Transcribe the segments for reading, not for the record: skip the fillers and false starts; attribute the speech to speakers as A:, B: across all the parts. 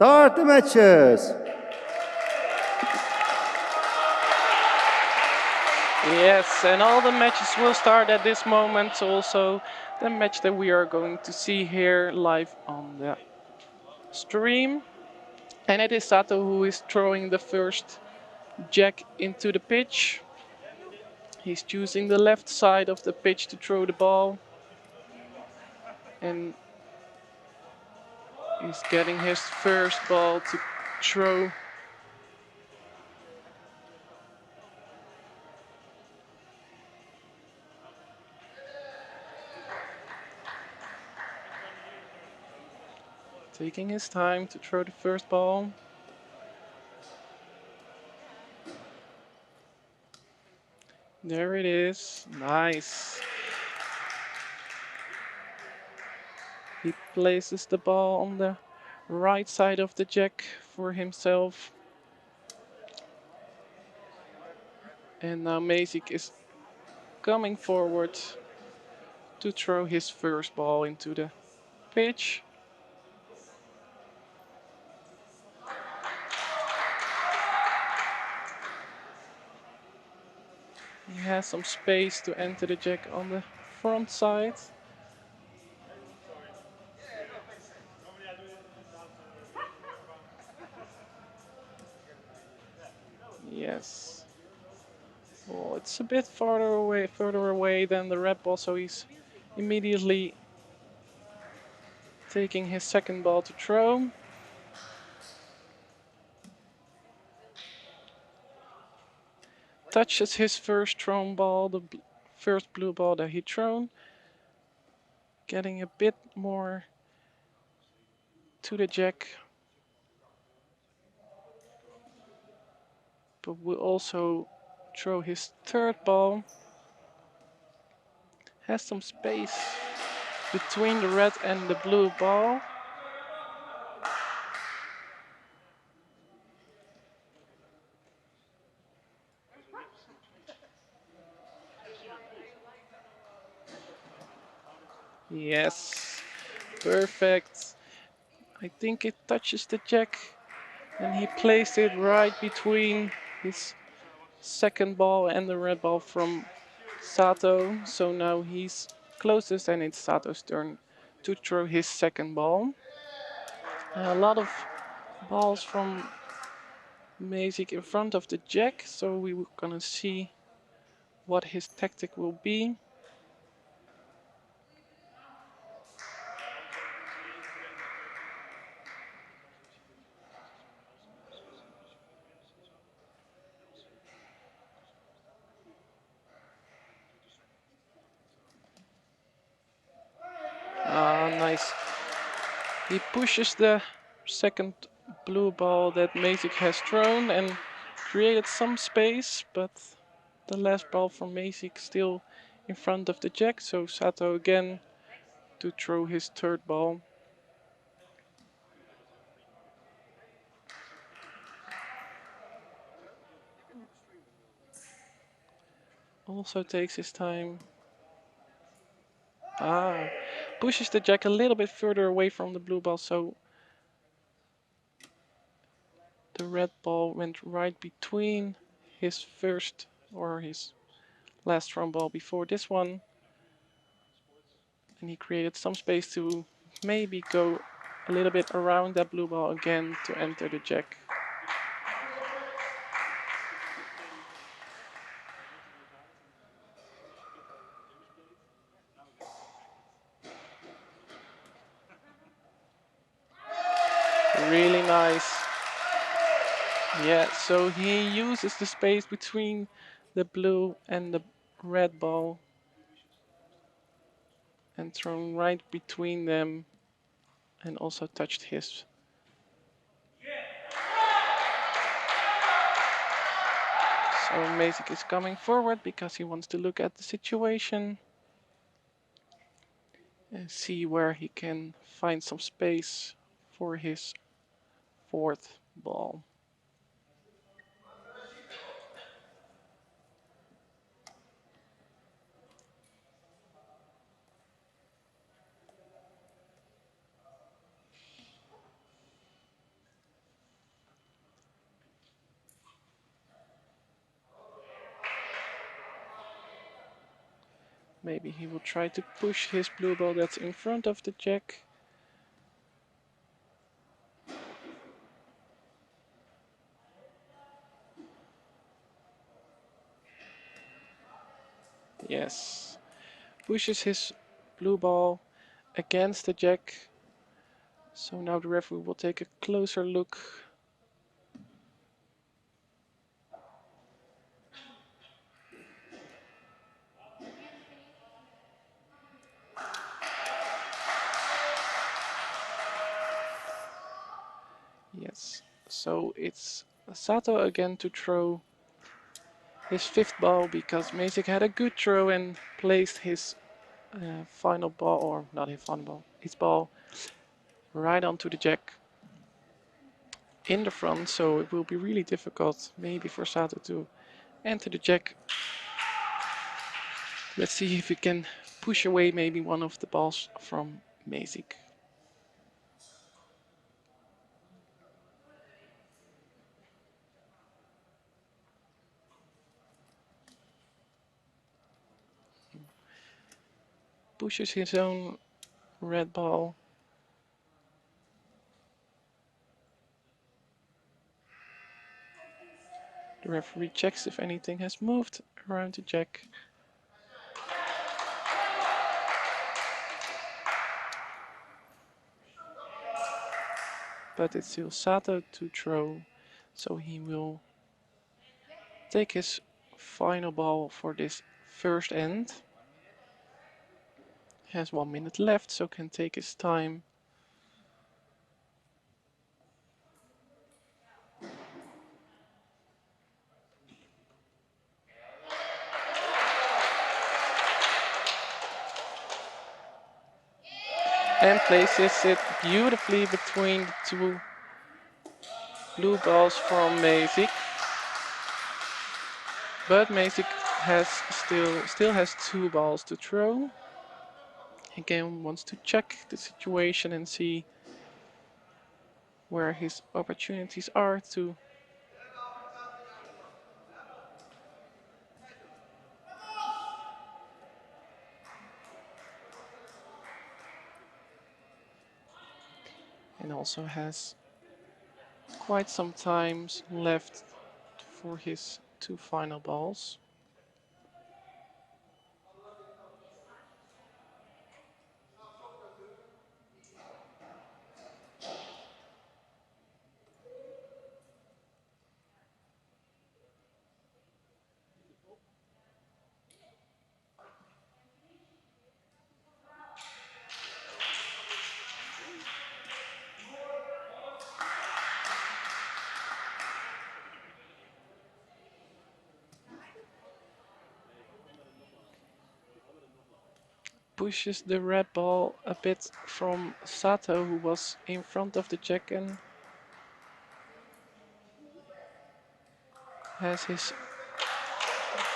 A: Start the matches.
B: Yes, and all the matches will start at this moment. Also, the match that we are going to see here live on the stream. And it is Sato who is throwing the first jack into the pitch. He's choosing the left side of the pitch to throw the ball. And he's getting his first ball to throw. Taking his time to throw the first ball. There it is. Nice. He places the ball on the right side of the jack for himself. And now Mazik is coming forward to throw his first ball into the pitch. He has some space to enter the jack on the front side. Yes. Well, it's a bit further away than the red ball, so he's immediately taking his second ball to throw. Touches his first thrown ball, the first blue ball that he thrown. Getting a bit more to the jack. But will also throw his third ball. Has some space between the red and the blue ball. Yes, perfect. I think it touches the jack and he placed it right between his second ball and the red ball from Sato. So now he's closest and it's Sato's turn to throw his second ball. A lot of balls from Mazik in front of the jack, so we're gonna see what his tactic will be. Ah, nice. He pushes the second blue ball that Mazik has thrown and created some space, but the last ball from Mazik still in front of the jack, so Sato again to throw his third ball. Also takes his time. Ah, pushes the jack a little bit further away from the blue ball, so the red ball went right between his first or his last thrown ball before this one. And he created some space to maybe go a little bit around that blue ball again to enter the jack. Really nice. Yeah, so he uses the space between the blue and the red ball and thrown right between them and also touched his. So Mazik is coming forward because he wants to look at the situation and see where he can find some space for his fourth ball. Maybe he will try to push his blue ball that's in front of the jack. Yes. Pushes his blue ball against the jack. So now the referee will take a closer look. Yes, so it's Sato again to throw his fifth ball because Mazik had a good throw and placed his final ball, or not his final ball, his ball right onto the jack in the front, so it will be really difficult maybe for Sato to enter the jack. Let's see if he can push away maybe one of the balls from Mazik. Pushes his own red ball. The referee checks if anything has moved around the jack. But it's still Sato to throw, so he will take his final ball for this first end. Has 1 minute left, so can take his time. And places it beautifully between the two blue balls from Mazik. But Mazik has still has 2 balls to throw. Again, wants to check the situation and see where his opportunities are to and also has quite some time left for his 2 final balls. Pushes the red ball a bit from Sato, who was in front of the jack and has his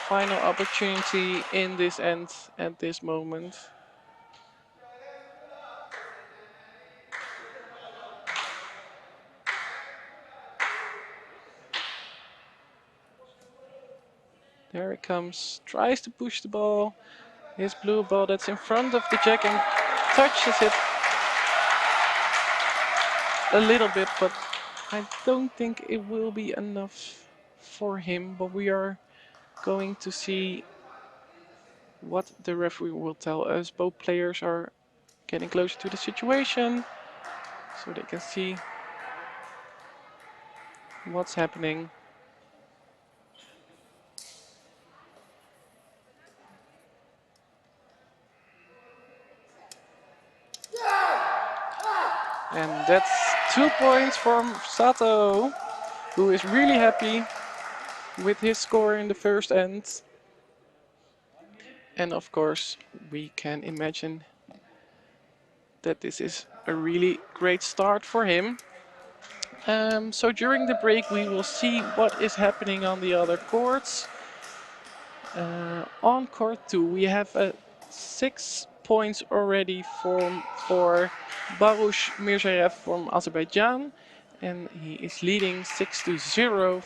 B: final opportunity in this end at this moment. There it comes, tries to push the ball. His blue ball that's in front of the jack and touches it a little bit, but I don't think it will be enough for him. But we are going to see what the referee will tell us. Both players are getting closer to the situation so they can see what's happening. And that's 2 points from Sato, who is really happy with his score in the first end. And of course, we can imagine that this is a really great start for him. So during the break, we will see what is happening on the other courts. On court 2, we have 6 points already for Barush Mirzayev from Azerbaijan, and he is leading 6-0.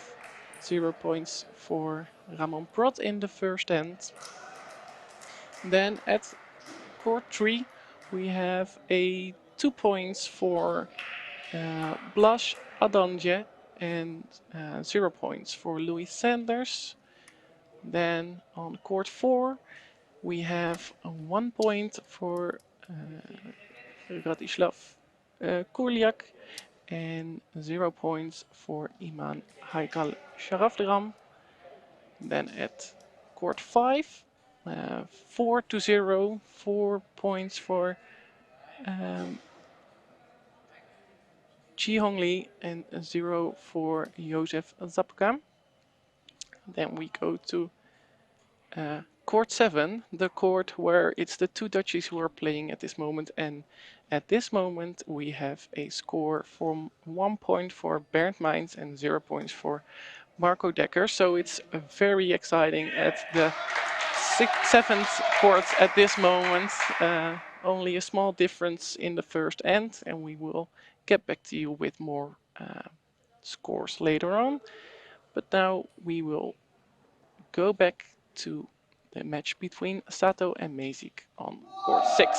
B: 0 points for Ramon Prot in the first end. Then at court 3 we have a 2 points for Blas Adanje and 0 points for Louis Sanders. Then on court 4 we have 1 point for Radislav Kurliak and 0 points for Iman Haikal Sharafdram. Then at court 5, 4-0, 4 points for Chi Hong Lee and 0 for Josef Zapka. Then we go to court 7, the court where it's the two Dutchies who are playing at this moment. And at this moment we have a score from 1 point for Bernd Meijns and 0 points for Marco Dekker. So it's very exciting at the 7th court at this moment. Only a small difference in the first end, and we will get back to you with more scores later on. But now we will go back to the match between Sato and Mazik on court 6.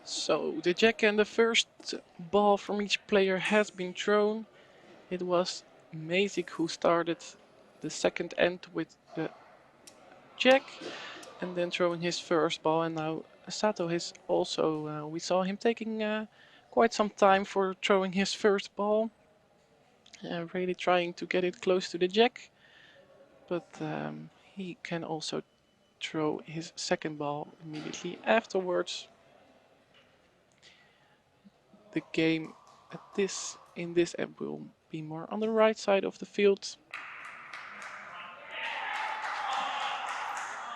B: So the jack and the first ball from each player has been thrown. It was Mazik who started the second end with the jack and then throwing his first ball, and now Sato is also, we saw him taking quite some time for throwing his first ball, really trying to get it close to the jack, but he can also throw his second ball immediately afterwards. The game in this end will be more on the right side of the field.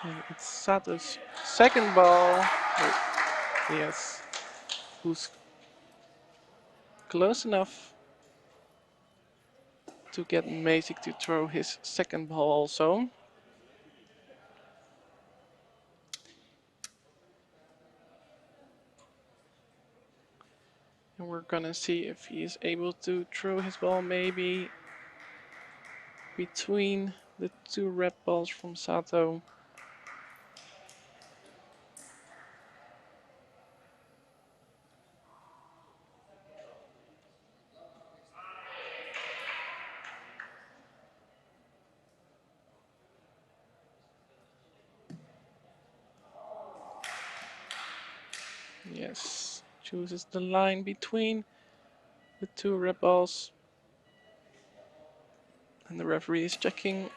B: And it's Sato's second ball. Oh, yes, who's close enough to get Mazik to throw his second ball also. And we're gonna see if he is able to throw his ball maybe between the two red balls from Sato. Yes, chooses the line between the two red balls. And the referee is checking.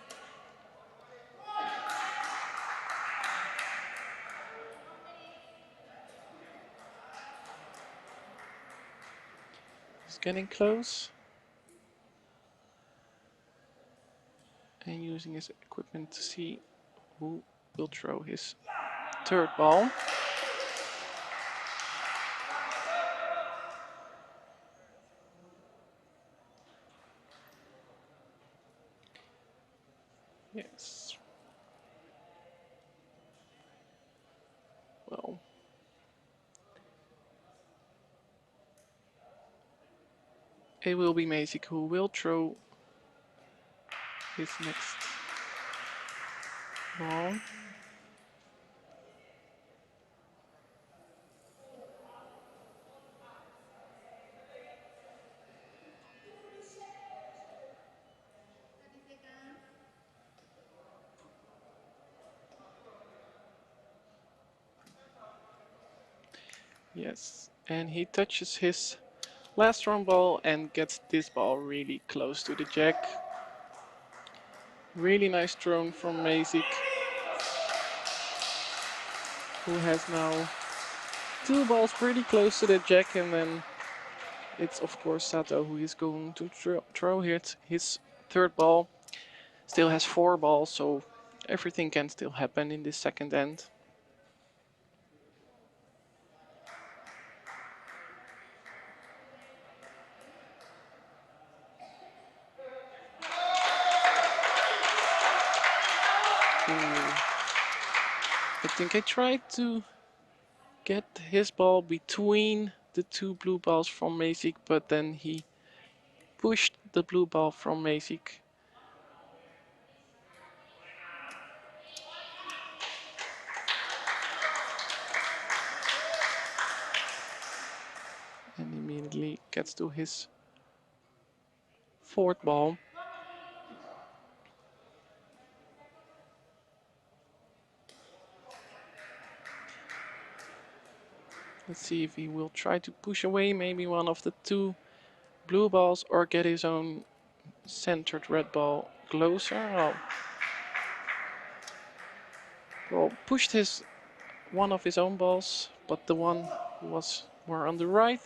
B: He's getting close. And using his equipment to see who will throw his third ball. Yes. Well, it will be Mazik who will throw his next ball. Yes, and he touches his last round ball and gets this ball really close to the jack. Really nice throw from Mazik, who has now 2 balls pretty close to the jack, and then it's of course Sato who is going to throw his third ball. Still has 4 balls, so everything can still happen in this second end. I think I tried to get his ball between the 2 blue balls from Mazik, but then he pushed the blue ball from Mazik. And immediately gets to his 4th ball. Let's see if he will try to push away maybe one of the 2 blue balls or get his own centered red ball closer. Oh. Well, pushed one of his own balls, but the one was more on the right.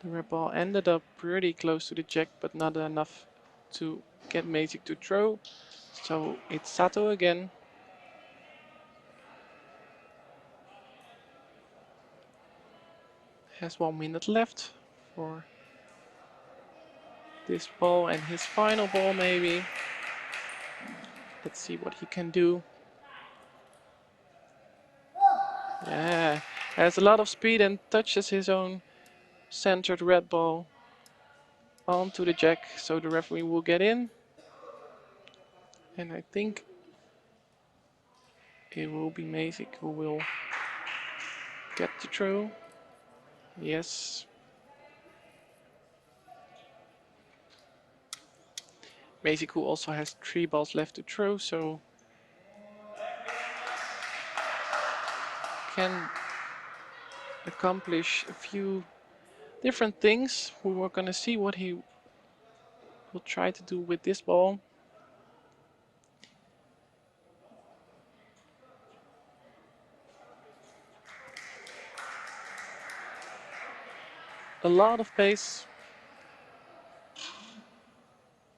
B: The red ball ended up pretty close to the jack, but not enough to get Mazik to throw. So it's Sato again. Has 1 minute left for this ball and his final ball maybe. Let's see what he can do. Yeah, has a lot of speed and touches his own centered red ball onto the jack, so the referee will get in. And I think it will be Mazik who will get the throw. Yes. Mazik who also has 3 balls left to throw, so can accomplish a few different things. We're gonna see what he will try to do with this ball. A lot of pace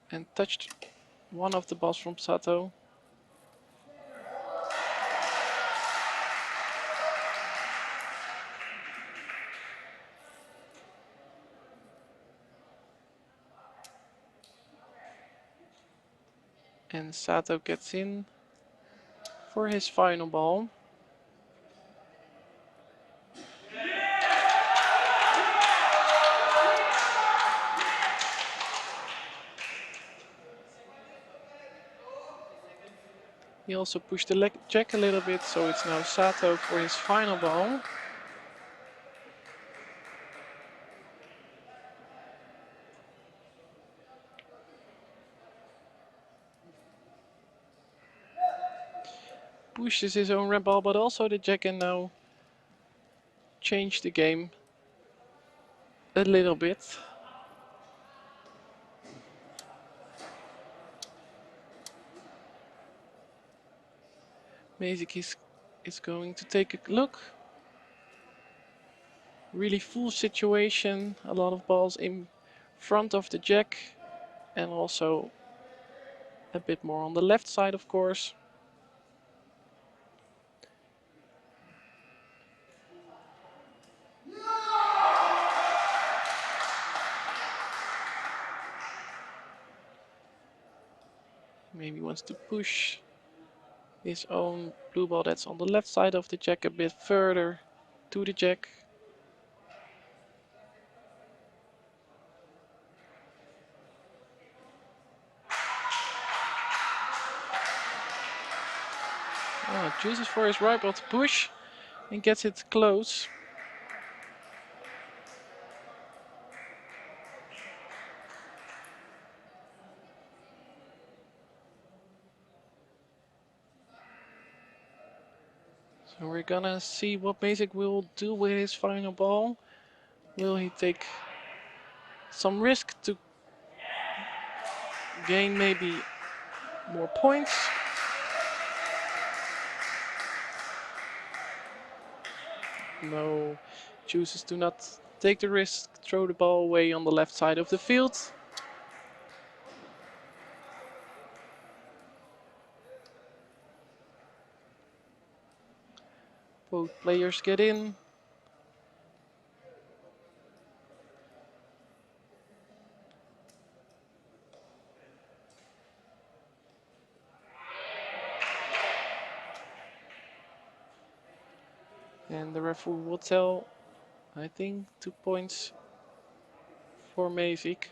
B: and touched one of the balls from Sato. And Sato gets in for his final ball. He also pushed the jack a little bit, so it's now Sato for his final ball. Pushes his own red ball, but also the jack, and now change the game a little bit. Mazik is going to take a look. Really full situation, a lot of balls in front of the jack and also a bit more on the left side, of course. Maybe wants to push his own blue ball that's on the left side of the jack a bit further to the jack. Chooses for his right ball to push and gets it close. So we're gonna see what Mazik will do with his final ball. Will he take some risk to gain maybe more points. No, chooses to not take the risk, throw the ball away on the left side of the field. Both players get in. And the referee will tell, I think, 2 points for Mazik.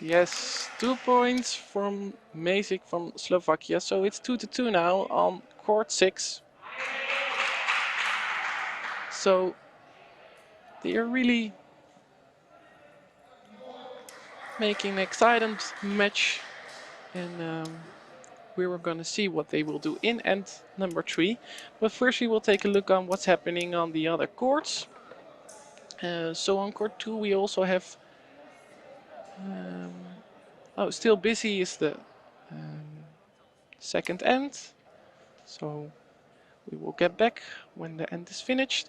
B: Yes, 2 points from Mazik from Slovakia. So it's 2-2 now on court 6. So they are really making an exciting match. And we were going to see what they will do in end number 3. But first we will take a look on what's happening on the other courts. So on court 2 we also have... still busy is the second end. So we will get back when the end is finished.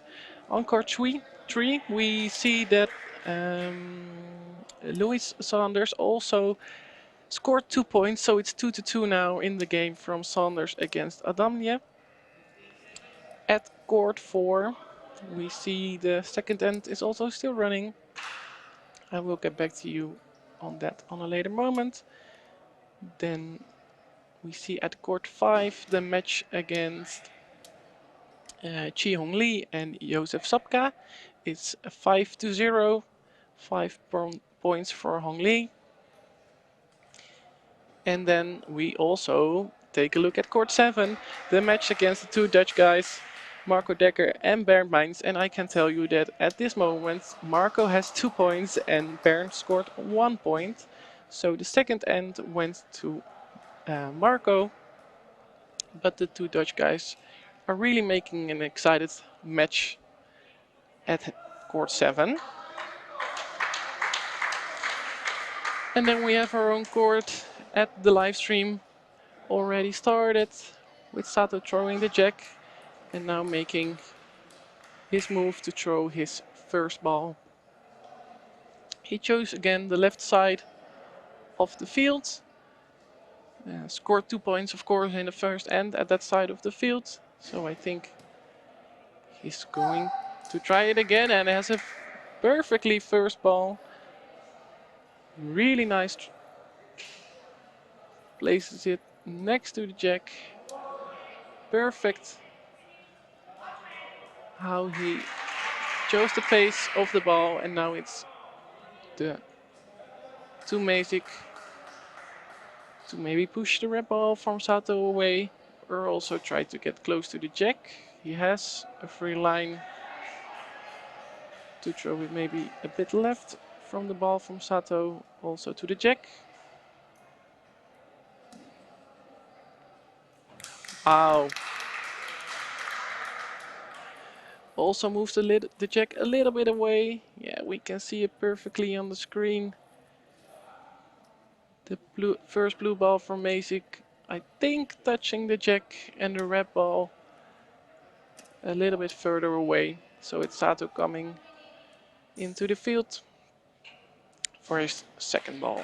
B: On court 3 we see that Louis Saunders also scored 2 points, so it's 2-2 now in the game from Saunders against Adamje. At court 4 we see the second end is also still running. I will get back to you on that on a later moment. Then we see at court 5 the match against Chi Hong Lee and Josef Sapka. It's 5-0, 5 points for Hong Lee. And then we also take a look at court 7, the match against the 2 Dutch guys, Marco Dekker and Bernd Meijns. And I can tell you that at this moment Marco has 2 points and Bernd scored 1 point. So the second end went to Marco, but the 2 Dutch guys are really making an excited match at court 7. And then we have our own court at the live stream already started with Sato throwing the jack and now making his move to throw his first ball. He chose again the left side of the field. Scored 2 points, of course, in the first end at that side of the field. So I think he's going to try it again and has a perfectly first ball. Really nice. Places it next to the jack. Perfect how he chose the pace of the ball, and now it's the to Mazik to maybe push the red ball from Sato away or also try to get close to the jack. He has a free line to throw it maybe a bit left from the ball from Sato also to the jack. Ow. Also moves the jack a little bit away. Yeah, we can see it perfectly on the screen. The first blue ball from Mazik, I think touching the jack, and the red ball a little bit further away. So it's Sato coming into the field for his second ball.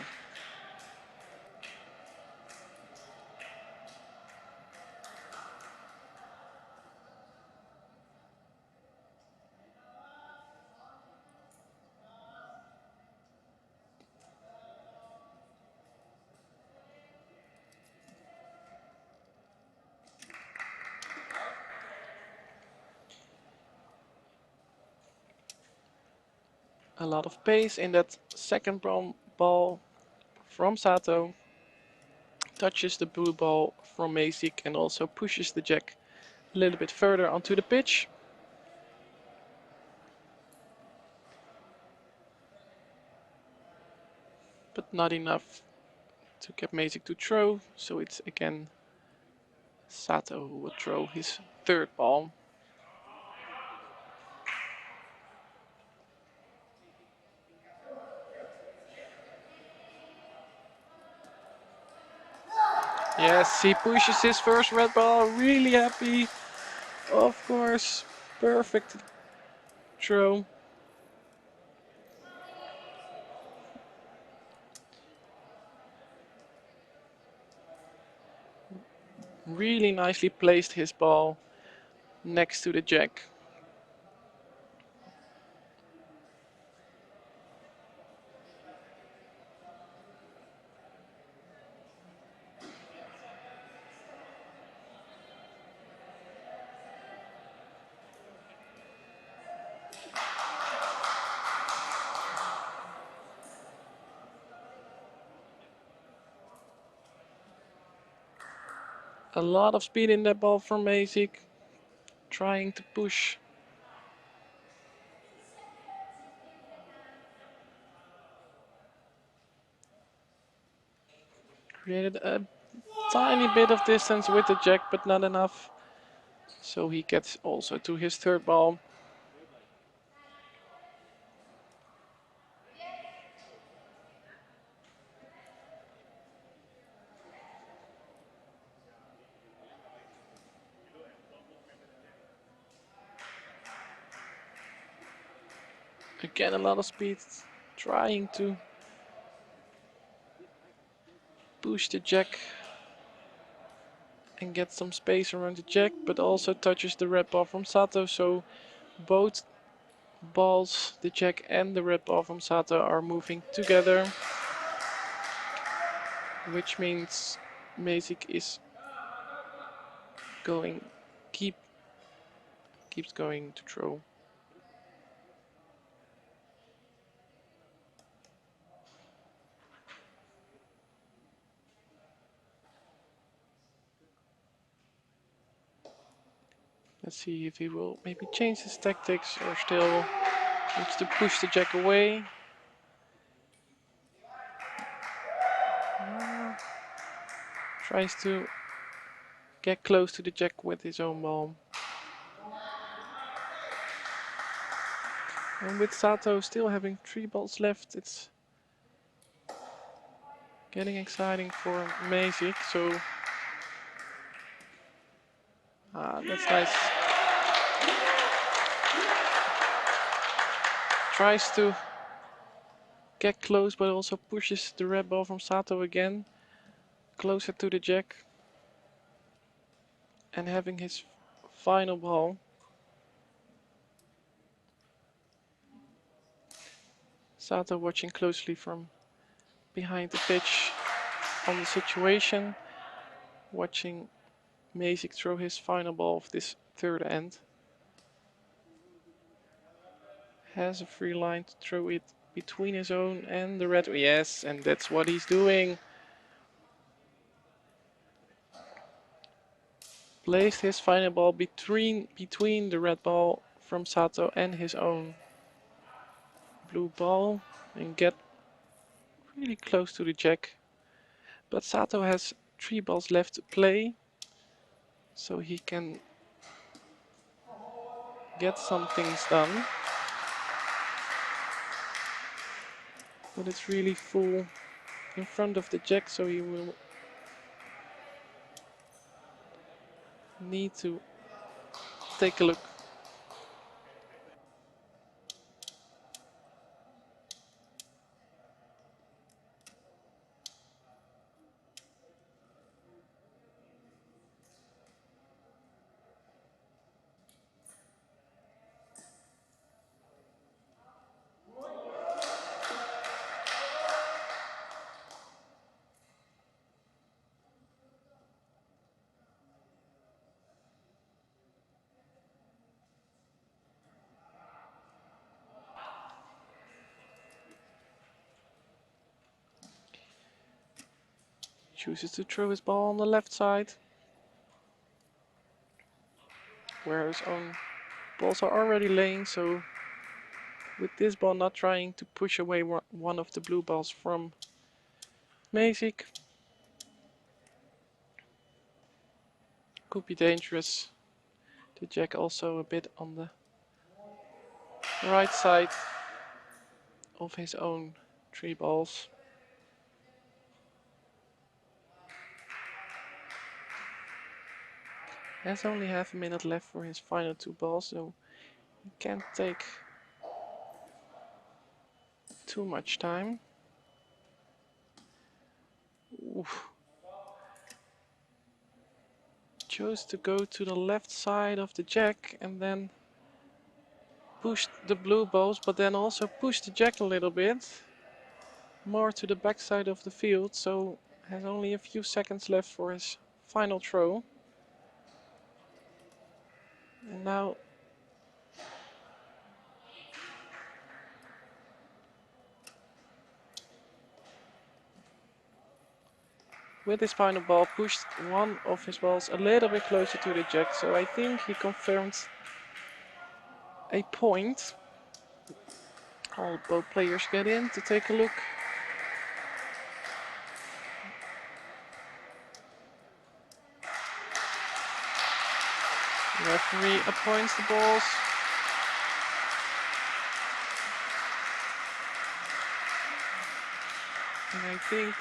B: A lot of pace in that second ball from Sato. Touches the blue ball from Mazik and also pushes the jack a little bit further onto the pitch. But not enough to get Mazik to throw, so it's again Sato who will throw his third ball. Yes, he pushes his first red ball, really happy. Of course, perfect throw. Really nicely placed his ball next to the jack. A lot of speed in that ball from Mazik, trying to push. Created a tiny bit of distance with the jack, but not enough. So he gets also to his third ball. Again, a lot of speed, trying to push the jack and get some space around the jack, but also touches the red ball from Sato. So both balls, the jack and the red ball from Sato, are moving together, which means Mazik is going, keeps going to throw. Let's see if he will maybe change his tactics or still needs to push the jack away. Tries to get close to the jack with his own ball. And with Sato still having 3 balls left, it's getting exciting for Mazik. So that's nice. Tries to get close, but also pushes the red ball from Sato again, closer to the jack. And having his final ball. Sato watching closely from behind the pitch on the situation, watching Mazik throw his final ball of this third end. Has a free line to throw it between his own and the red. Yes, and that's what he's doing. Placed his final ball between the red ball from Sato and his own blue ball and get really close to the jack. But Sato has 3 balls left to play, so he can get some things done. But it's really full in front of the jack, so he will need to take a look. Chooses to throw his ball on the left side, where his own balls are already laying, so with this ball not trying to push away one of the blue balls from Mazik. Could be dangerous. The jack also a bit on the right side of his own 3 balls. Has only half a minute left for his final 2 balls, so he can't take too much time. Oof. Chose to go to the left side of the jack and then pushed the blue balls, but then also pushed the jack a little bit more to the back side of the field, so has only a few seconds left for his final throw. And now with his final ball pushed one of his balls a little bit closer to the jack, so I think he confirmed a point. All both players get in to take a look. The referee appoints the balls. And I think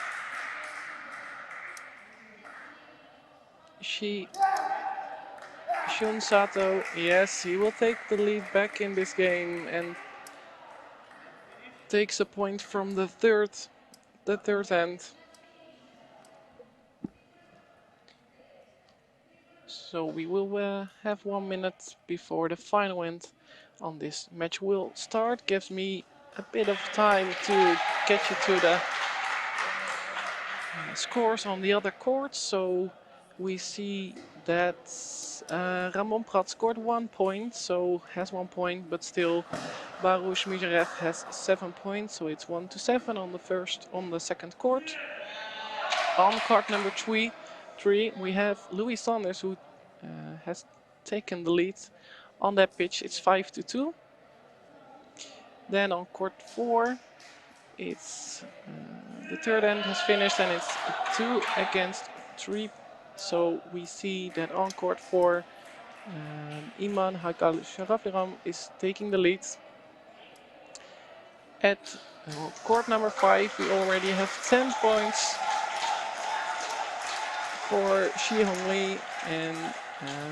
B: Shun Sato, yes, he will take the lead back in this game and takes a point from the third end. So we will have 1 minute before the final end on this match will start. Gives me a bit of time to get you to the scores on the other courts. So we see that Ramon Prat scored 1 point, so has 1 point, but still Baruch Mujarev has 7 points, so it's 1-7 on the second court. On court number three, we have Louis Sanders, who has taken the lead on that pitch. It's 5-2. Then on court 4, it's the third end has finished and it's 2 against 3. So we see that on court 4, Iman Hakal Sharafiram is taking the lead. At court number 5, we already have 10 points for Shi Hong Lee and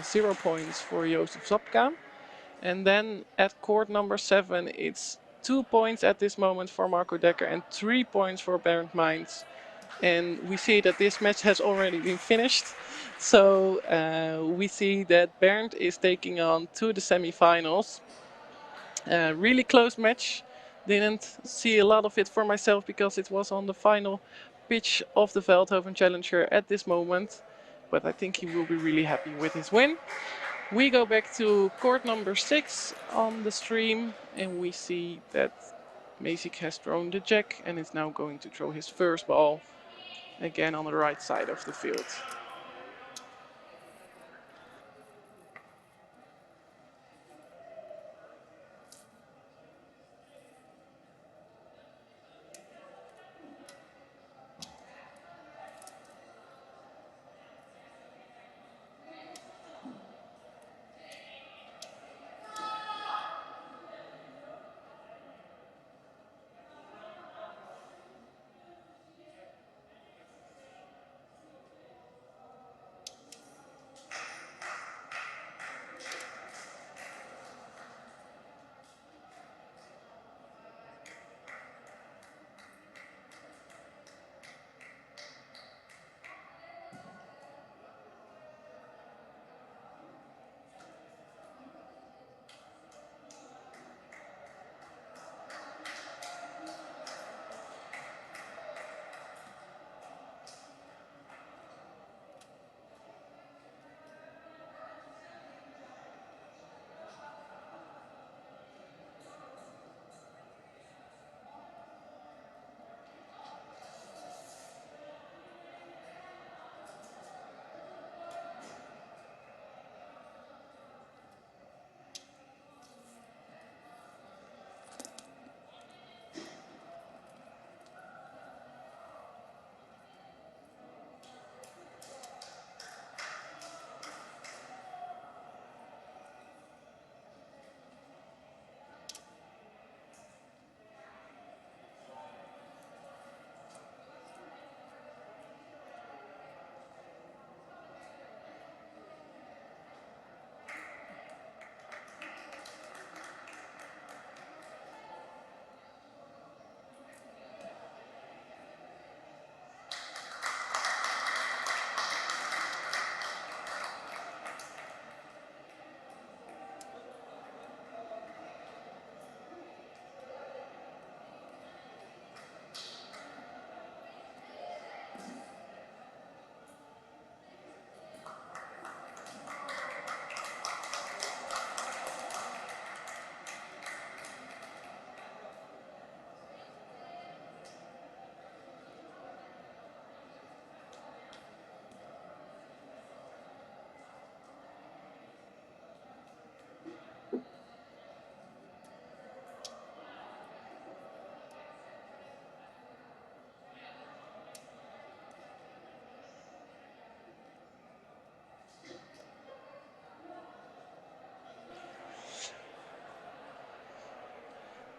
B: 0 points for Jozef Zapka. And then at court number 7, it's 2 points at this moment for Marco Dekker and 3 points for Bernd Meins. And we see that this match has already been finished. So we see that Bernd is taking on to the semi-finals. Really close match. Didn't see a lot of it for myself because it was on the final pitch of the Veldhoven Challenger at this moment. But I think he will be really happy with his win. We go back to court number 6 on the stream and we see that Mazik has thrown the jack and is now going to throw his first ball again on the right side of the field.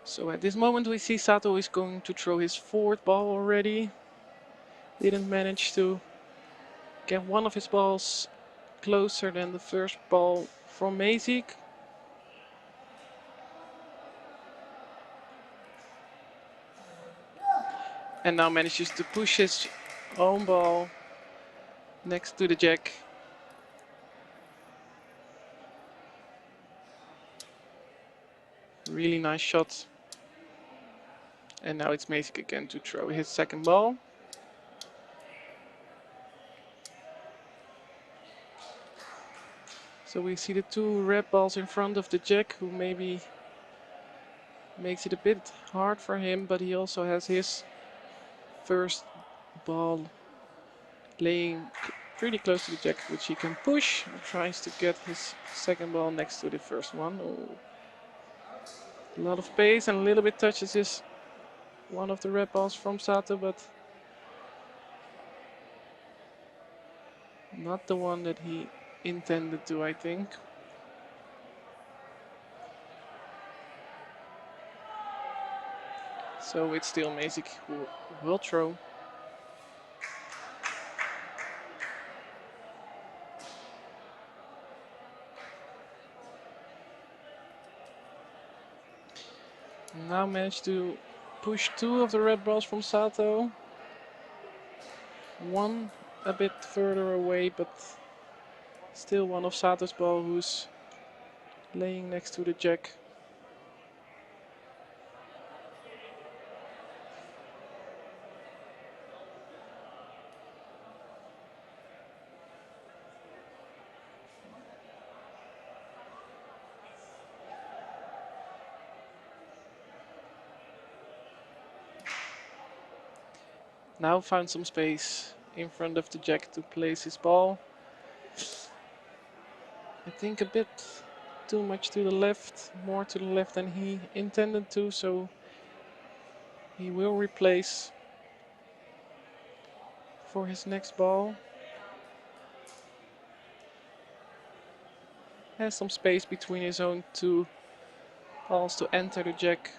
B: So at this moment we see Sato is going to throw his fourth ball already. Didn't manage to get one of his balls closer than the first ball from Mazik. And now manages to push his own ball next to the jack. Really nice shot. And now it's Mazik again to throw his second ball. So we see the two red balls in front of the jack, who maybe makes it a bit hard for him, but he also has his first ball laying pretty close to the jack, which he can push. And tries to get his second ball next to the first one. Oh. A lot of pace and a little bit touches his one of the red balls from Sato, but not the one that he intended to, I think. So it's still Mazik who will throw. Now managed to push two of the red balls from Sato. One a bit further away, but still one of Sato's ball who's laying next to the jack. Now found some space in front of the jack to place his ball. I think a bit too much to the left, more to the left than he intended to, so he will replace for his next ball. Has some space between his own two balls to enter the jack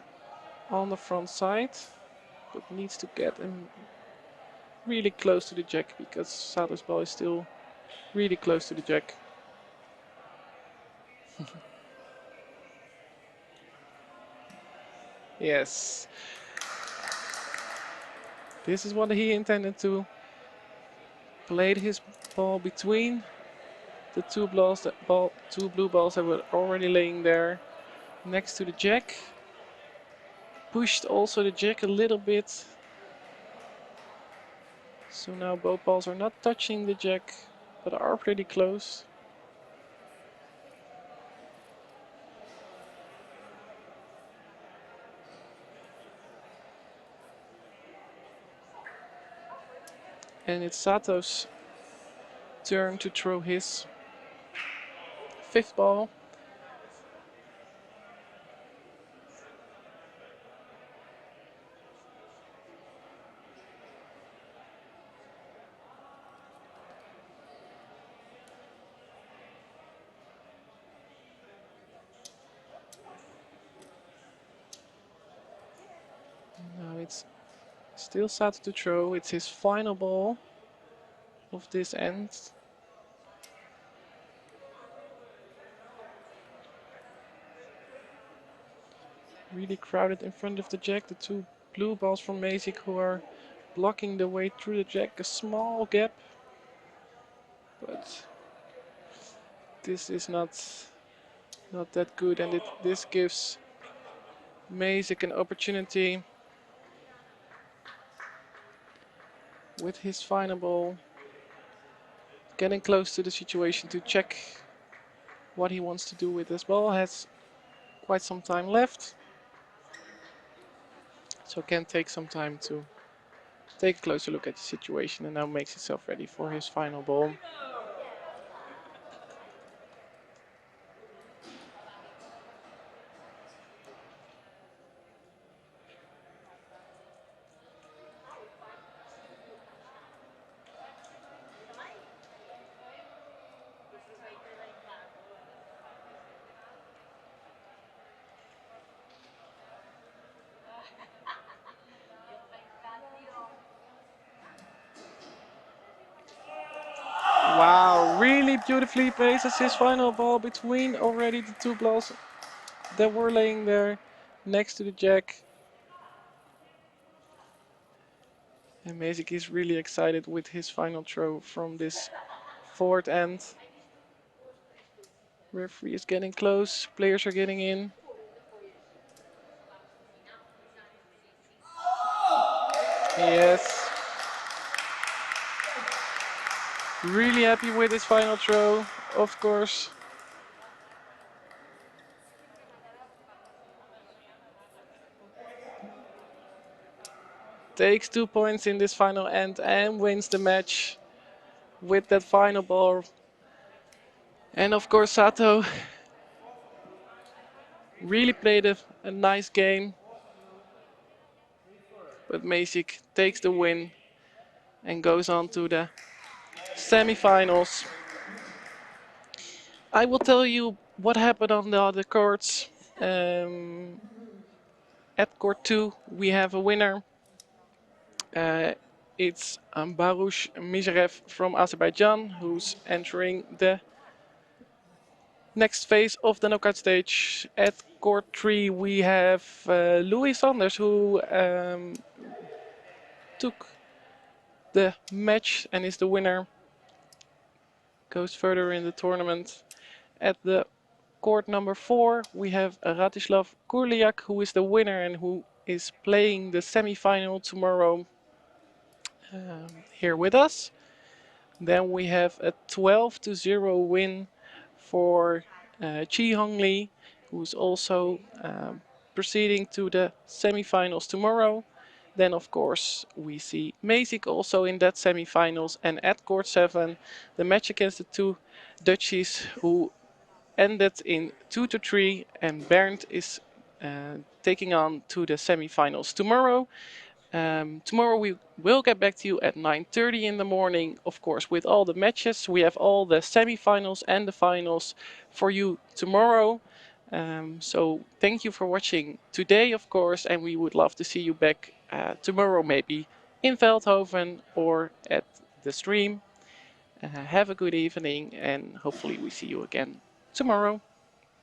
B: on the front side, but needs to get him really close to the jack because Sato's ball is still really close to the jack. Yes. This is what he intended to. Played his ball between the two blue balls that were already laying there next to the jack. Pushed also the jack a little bit. So now both balls are not touching the jack, but are pretty close. And it's Sato's turn to throw his fifth ball. Now it's still Sato to throw. It's his final ball of this end. Really crowded in front of the jack. The two blue balls from Mazik who are blocking the way through the jack. A small gap. But this is not that good, and this gives Mazik an opportunity with his final ball, getting close to the situation to check what he wants to do with this ball. Has quite some time left, so can take some time to take a closer look at the situation, and now makes himself ready for his final ball. beautifully places his final ball between already the two balls that were laying there next to the jack. And Mazik is really excited with his final throw from this forward end. Referee is getting close, players are getting in. Yes. Really happy with his final throw, of course. Takes 2 points in this final end and wins the match with that final ball. And of course Sato really played a nice game. But Mazik takes the win and goes on to the semi-finals. I will tell you what happened on the other courts. At court 2 we have a winner. It's Barush Mizarev from Azerbaijan who's entering the next phase of the knockout stage. At court 3 we have Louis Sanders who took the match and is the winner. Goes further in the tournament. At the court number 4 we have Ratislav Kurliak who is the winner and who is playing the semi-final tomorrow here with us. Then we have a 12-0 win for Chi Hong Lee, who's also proceeding to the semi-finals tomorrow. Then of course we see Mazik also in that semi-finals, and at court 7 the match against the two Dutchies who ended in 2-3, and Bernd is taking on to the semi-finals tomorrow. Tomorrow we will get back to you at 9:30 in the morning, of course, with all the matches. We have all the semi-finals and the finals for you tomorrow. So thank you for watching today, of course, and we would love to see you back tomorrow, maybe in Veldhoven or at the stream. Have a good evening, and hopefully we see you again tomorrow.